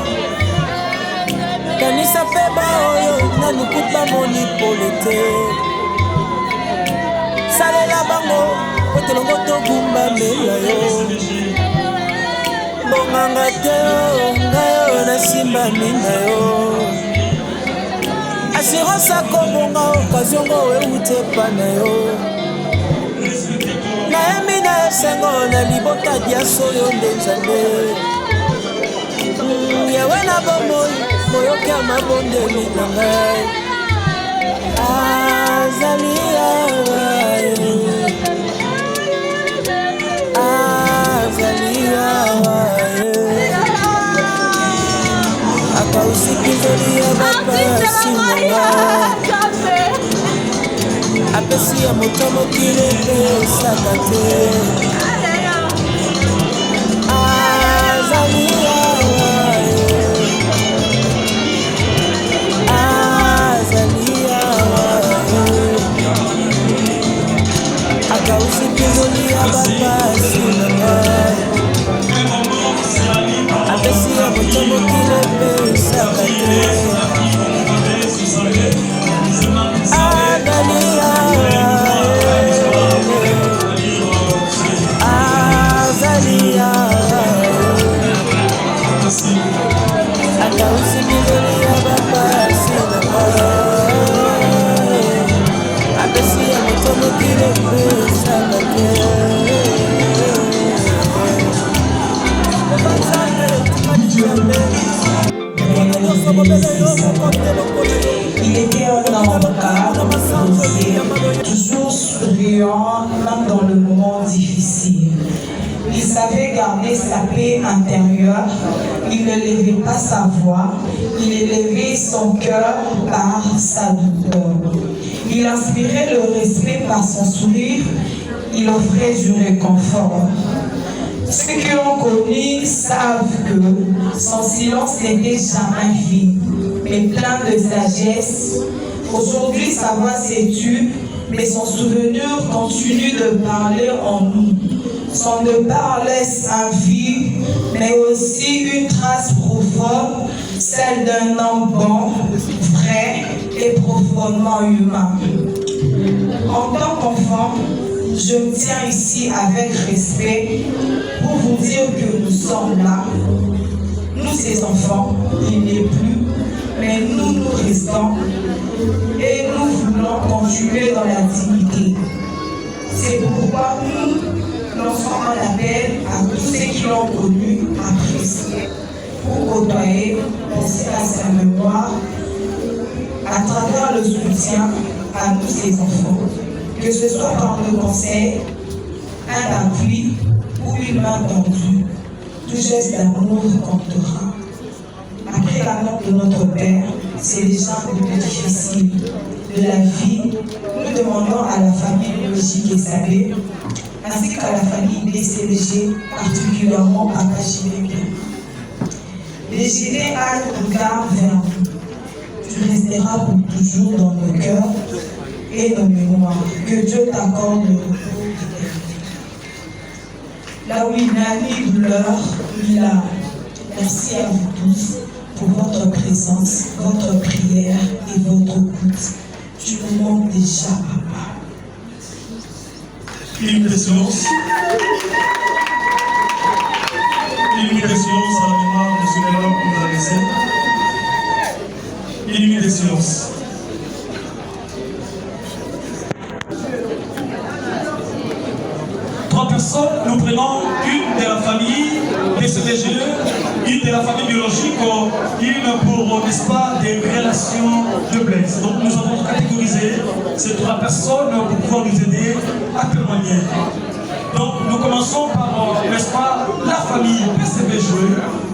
kanisa mpe baoyo nanukupa moni pole te salela bango otelongo togumbamela yo bonganga te ngai oyo nasimbami na yo assurance akobonga occasion ngo euti epa na yo nayembi na esengo na libota diaso yo nde nzambe yawe na bomoi moyoki ya mabondeli na ngai azali awa azali awa akausi pinzoli ya bapasi na ngai apesi ya moto mokili epesaka te azali awa azali awa akausi pinzoli ya bapasi na ngai apesi ya moto mokili epesaka te azali awa azali awa akausi pinzoli ya bapasi na ngai apesi ya moto mokili epesaka te il était un homme calme, toujours souriant, même dans le moment difficile. Il savait garder sa paix intérieure, il ne levait pas sa voix, il élevait son cœur par sa douleur. Il inspirait le respect par son sourire, il offrait du réconfort. Ceux qui l'ont connu savent que son silence n'était jamais vide, mais plein de sagesse. Aujourd'hui, sa voix s'est tue, mais son souvenir continue de parler en nous. Son départ laisse un vide, mais aussi une trace profonde, celle d'un homme bon, vrai et profondément humain. En tant qu'enfant, je me tiens ici avec respect pour vous dire que nous sommes là. Nous, ces enfants, il n'est plus, mais nous restons et nous voulons continuer dans la dignité. C'est pourquoi nous lançons un appel à tous ceux qui l'ont connu, apprécié, pour côtoyer, penser à sa mémoire, à travers le soutien à nous, ces enfants. Que ce soit par le conseil, un appui ou une main tendue, tout geste d'amour comptera. Après la mort de notre Père, c'est déjà le plus difficile de la vie. Nous demandons à la famille biologique Esabé, ainsi qu'à la famille BCBG, particulièrement à Kachibeke, de jeter un regard vers nous. Tu resteras pour toujours dans nos cœurs et nos mémoires. Que Dieu t'accorde le repos. Là où il n'a ni douleur, ni larmes. Merci à vous tous pour votre présence, votre prière et votre écoute. Tu nous manques déjà, papa. Une minute de silence. Une minute de silence à la mémoire de ce mémoire que nous a laissé. Une minute de silence. Trois personnes, nous prenons une de la famille PCBG, une de la famille biologique, une pour, n'est-ce pas, des relations de Blaise. Donc nous avons catégorisé ces trois personnes pour pouvoir nous aider à témoigner. Donc nous commençons par, n'est-ce pas, la famille PCBG.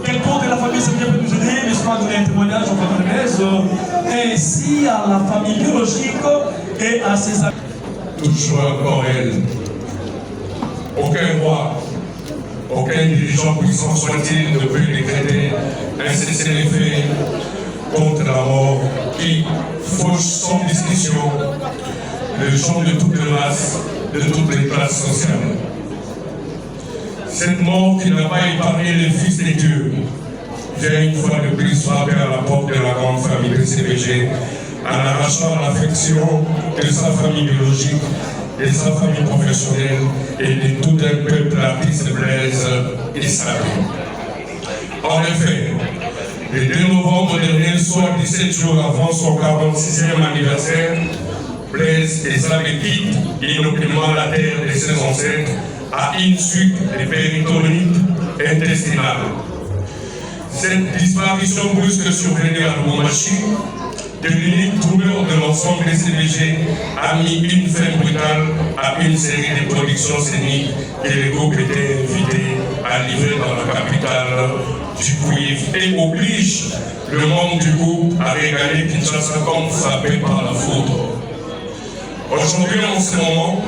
Quelqu'un de la famille CBG peut nous aider, n'est-ce pas, à donner un témoignage aux familles Blaise, ainsi à la famille biologique et à ses amis. Toujours encore elle. Aucun roi, aucun dirigeant puissant soit-il ne peut décréter un cessez-le-feu contre la mort qui fauche sans discussion le champ de toutes les races, de toutes les classes sociales. Cette mort qui n'a pas épargné le Fils de Dieu vient une fois de plus frapper à la porte de la grande famille de CBG en arrachant l'affection de sa famille biologique, de sa famille professionnelle et de tout un peuple artiste Blaise et Sabé. En effet, le 2 novembre dernier, soit 17 jours avant son 46e anniversaire, Blaise et Sabé quittent inopinément la terre de ses ancêtres à une suite de péritonite intestinale. Cette disparition brusque survenue à Lubumbashi, de l'unique douleur de l'ensemble des CBG, a mis une fin brutale à une série de productions scéniques que le groupe était invité à livrer dans la capitale du cuivre et oblige le membre du groupe à régaler Kinshasa comme frappé par la foudre. Aujourd'hui, en ce moment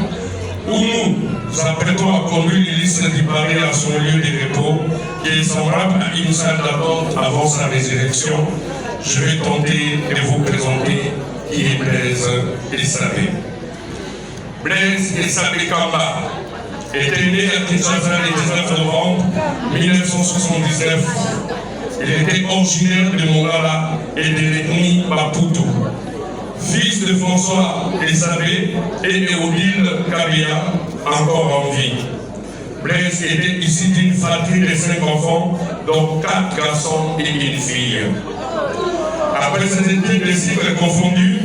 où nous apprêtons à conduire l'Ulysse du Paris à son lieu de repos, qui est semblable à une salle d'attente avant sa résurrection, je vais tenter de vous présenter qui est Blaise et Sabé. Blaise et Sabé Kamba était né à Kinshasa le 19 novembre 1979. Il était originaire de Mongala et de l'ethnie Maputo. Fils de François et Sabé et Odile Kabia, encore en vie. Blaise était issu d'une fratrie de 5 enfants, dont 4 garçons et une fille. Après ses études de cycles confondus,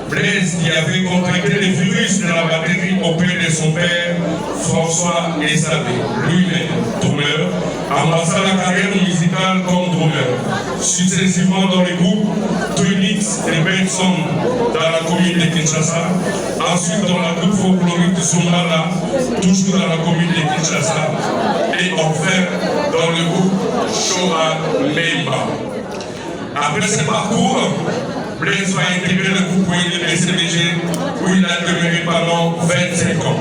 Blaise, qui avait contracté le virus de la batterie auprès de son père, François et Sabé, lui-même drummer, amassa la carrière musicale comme drummer, successivement dans les groupes Twinix et Benson dans la commune de Kinshasa, ensuite dans la groupe folklorique Zumala, toujours dans la commune de Kinshasa, et enfin dans le groupe Shoah Memba. Après ce parcours, Blaise va intégrer le groupe de CBG où il a demeuré pendant 25 ans,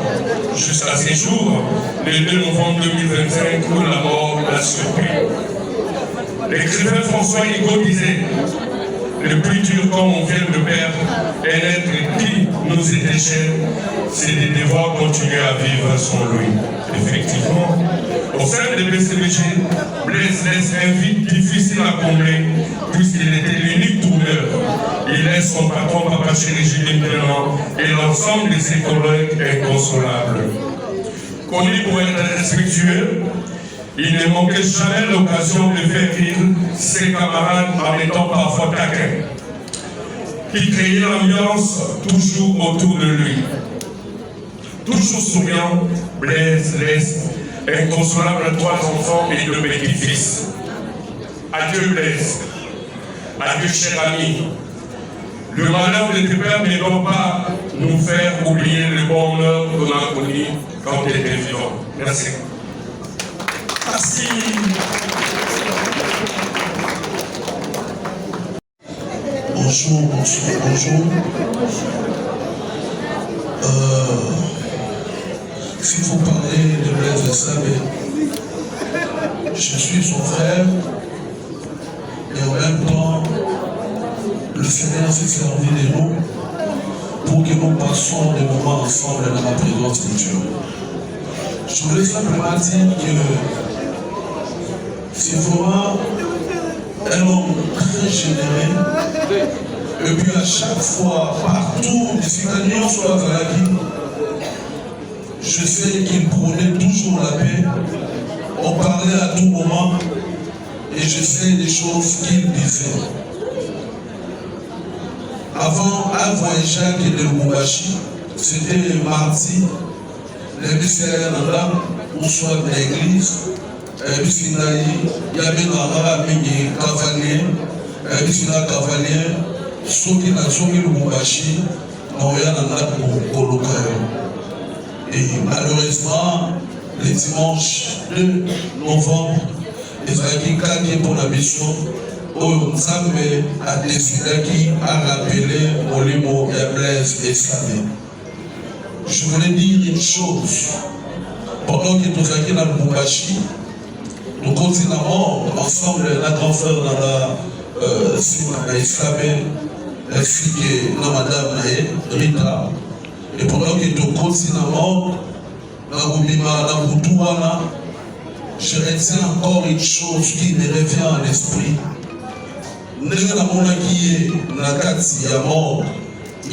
jusqu'à ces jours, le 2 novembre 2025, où la mort l'a surpris. L'écrivain François Hugo disait: le plus dur comme on vient de perdre un être qui nous était cher, c'est de devoir continuer à vivre sans lui. Effectivement, au sein de BCBG, Blaise laisse un vide difficile à combler, puisqu'il était l'unique tourneur. Il il laisse son patron Papa Chérigi Mitterrand et l'ensemble de ses collègues inconsolables. Connu pour être respectueux, il ne manquait jamais l'occasion de faire rire ses camarades en étant parfois taquins. Il créait l'ambiance toujours autour de lui. Toujours souriant, Blaise laisse inconsolable 3 enfants et 2 petits-fils. Adieu Blaise, adieu cher ami. Le malheur de tes pères ne doit pas nous faire oublier le bonheur qu'on a connu quand tu étais vivant. Merci. Merci. Bonjour, bonjour, bonjour. S'il faut parler de Blaise Sabé, je suis son frère et en même temps, le Seigneur s'est servi de nous pour que nous passions des moments ensemble dans la présence de Dieu. Je voulais simplement dire que c'est vraiment un homme très généreux. Et puis à chaque fois, partout, je sais qu'il prônait toujours la paix. On parlait à tout moment et je sais des choses qu'il disait. Avant Jacques de Lubumbashi, c'était mardi, les missionnaires là, ou soit de l'église, il y avait un cavalier, cavalier, ceux qui n'ont pas Lubumbashi, et malheureusement, le dimanche 2 novembre, les Akikaki pour la mission, Nzambe a décidé qui a rappelé Molimo et Blaise et Sabé. Je voulais dire une chose. Pendant que nous sommes dans le Lubumbashi, nous continuons ensemble, la grande sœur dans la Sabé, ainsi que la madame Rita. Et pendant que nous continuons dans le Boutouana, je retiens encore une chose qui me revient à l'esprit. Il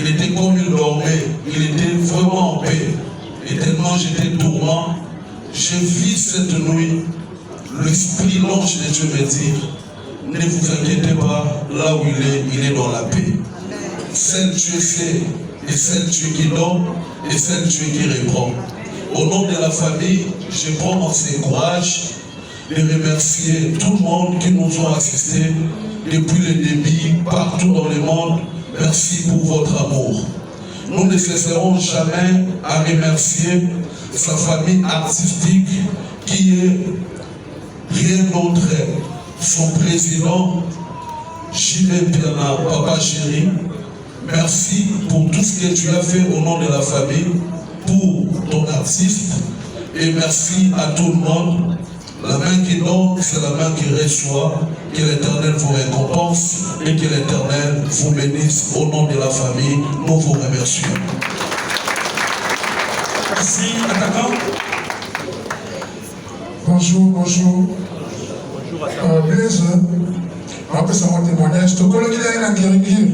était comme il dormait, il était vraiment en paix. Et tellement j'étais tourment, j'ai vu cette nuit l'esprit l'ange de Dieu me dire, ne vous inquiétez pas, là où il est dans la paix. Seul Dieu sait, et seul Dieu qui donne, et seul Dieu qui répond. Au nom de la famille, je prends mon courage de remercier tout le monde qui nous a assistés depuis le début, partout dans le monde. Merci pour votre amour. Nous ne cesserons jamais à remercier sa famille artistique qui est rien d'autre. Son président, J.B. Piana, Papa Chéri, merci pour tout ce que tu as fait au nom de la famille, pour ton artiste, et merci à tout le monde. La main qui donne, c'est la main qui reçoit. Que l'Éternel vous récompense et que l'Éternel vous bénisse au nom de la famille. Nous vous remercions. Merci, attaquant. Bonjour, bonjour. Blaise, après ça, mon témoignage, tout le monde qui a un guérir.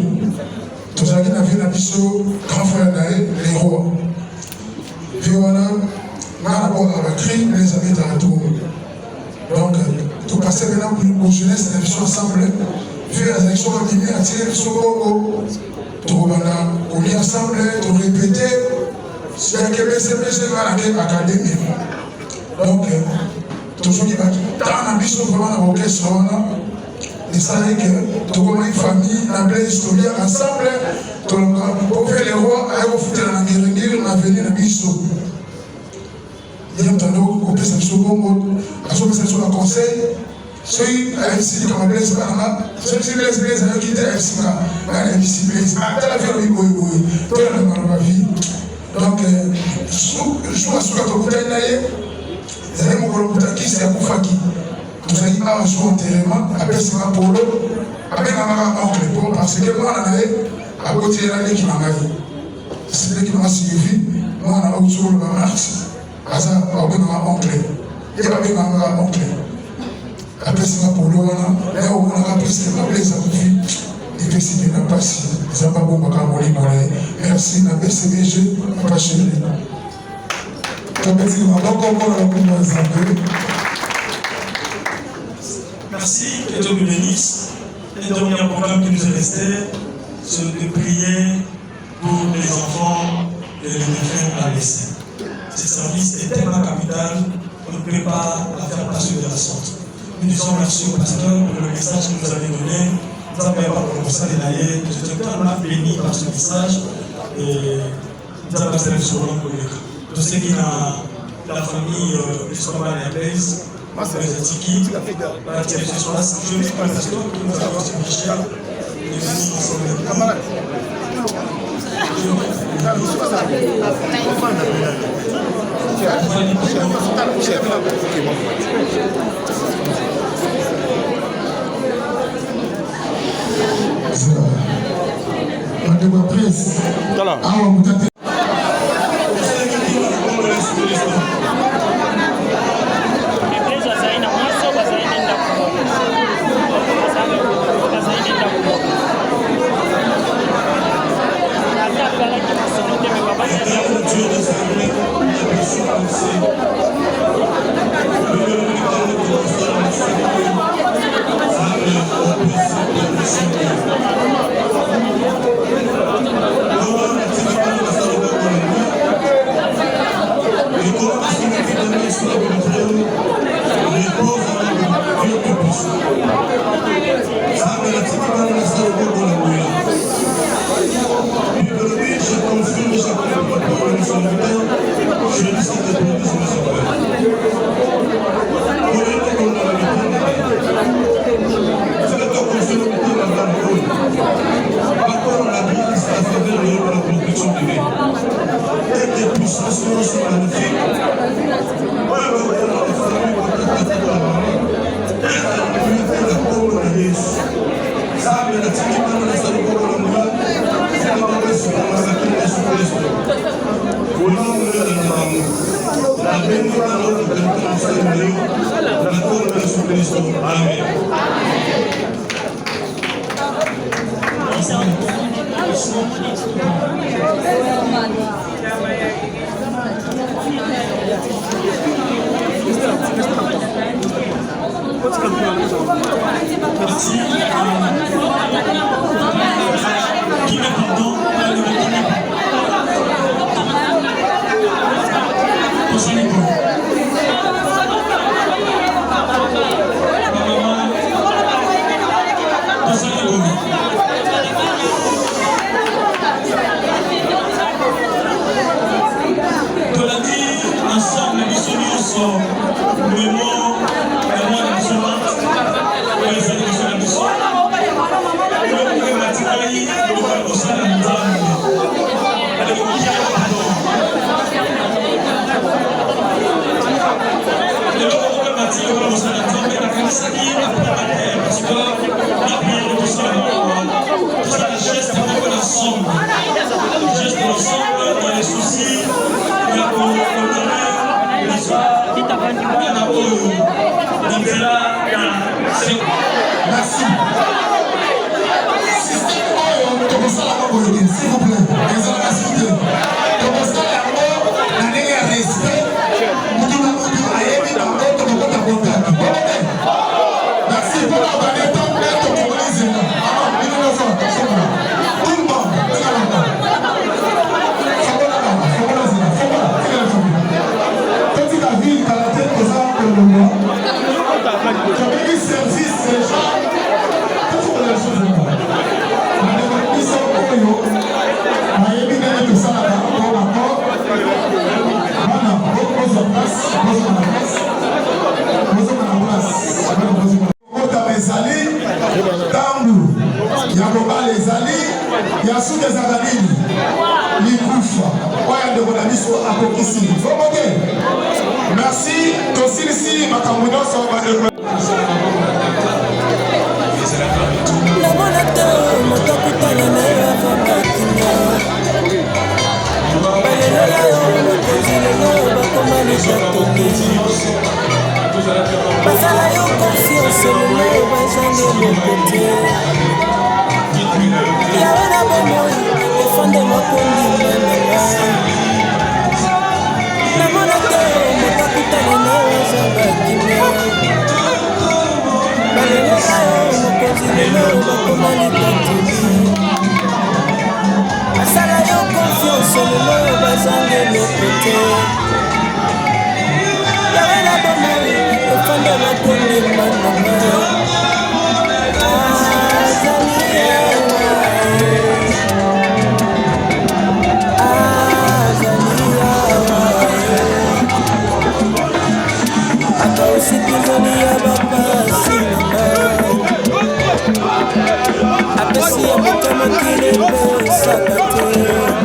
Tout ça qui a vu la biseau, grand frère d'ailleurs, les rois. Puis voilà, maintenant, on a écrit les amis dans tout. Donc, tout passer maintenant pour une jeunesse, les gens ensemble, puis les élections continuent à tirer le Sogo, tout on est ensemble, tout répéter, c'est un KBCBC à l'académie. Donc, tout ce qui va dans la mission vraiment dans l'orchestre, et ça veut dire que tout comme une famille, la belle histoire ensemble, pour faire les rois, on fait dans la guerre, on a venu dans la mission. Il y a un temps où on peut s'en souvenir, on se sur le conseil, ceux qui ont décidé comme Blaise Barama, ceux qui ont Blaise ont quitté la FCK, la Blaise, à la vie, oui, tout le monde dans la vie. Donc, je suis à ce que vous avez d'ailleurs, vous avez mon volontaire qui c'est à Koufaki. Tout ça, il a un jour enterrement, après c'est un polo, après un oncle, parce que moi, on a à côté de l'année qui m'a vu. C'est lui qui m'a suivi, moi, on a autour de ma marche. Asa wabena oncle et wabena oncle après c'est pour l'eau là on a appris c'est pas Blaise a vu il efesi na pasi zamba bombaka molimo na ye merci na BCBG papa chéri topesi maboko mpona lokumu ya nzambe. Merci, que Dieu nous bénisse. Le dernier programme qui nous est resté, c'est de prier pour les enfants et les défunts à l'essai. Ce service est tellement capital qu'on ne peut pas la faire passer de la sorte. Nous disons merci au pasteur pour le message qu'il nous avait donné. Nous avons pas commencé à l'énailler. Je suis tellement béni par ce message. Et nous avons fait le sourire pour les cas. Tout ce qui est dans la famille du Somal et la Blaise, les étiquettes, la direction sur la santé, je ne sais pas le pasteur qui nous a aussi Michel. Et nous sommes camarades. Madame Prince, merci. Basala yo confiance, le bazange le côté. efande makondima nanga namona te moto akutana na wazanga kimia baleleka yo mokonzi lelo bakoma likateli asala yo confiance lelo bazanga eloko te yawe na bomoi efande makondima nanga Sikizoni ya bapasi nanga apesi ya motema kile pesaka te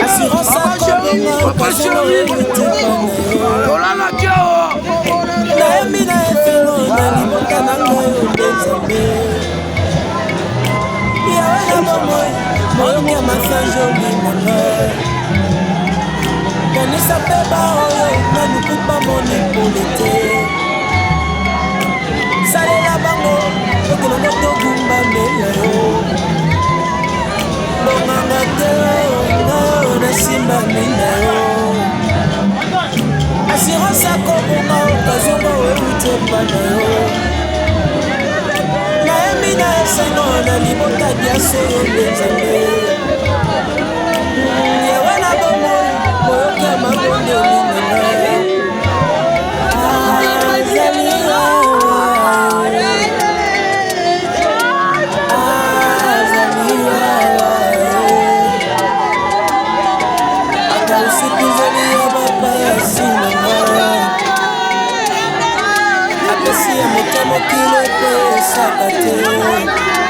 assurance nayebi na efelo na libota na ngai obezambe yawe na bomoi moyoki ya masange olimanga kanisa mpe baoyo na lukupa moni pole te salela bango okelongo togumba mbela yo bonganga te ngayo nasimba minda yo assurance akobonga okazonga oyeuti epana yo nayebi na esengo na libota biaso yo benzambe yawe na bomoi moyoki ya mabonde olinanga apesi ya moto mokili epesaka te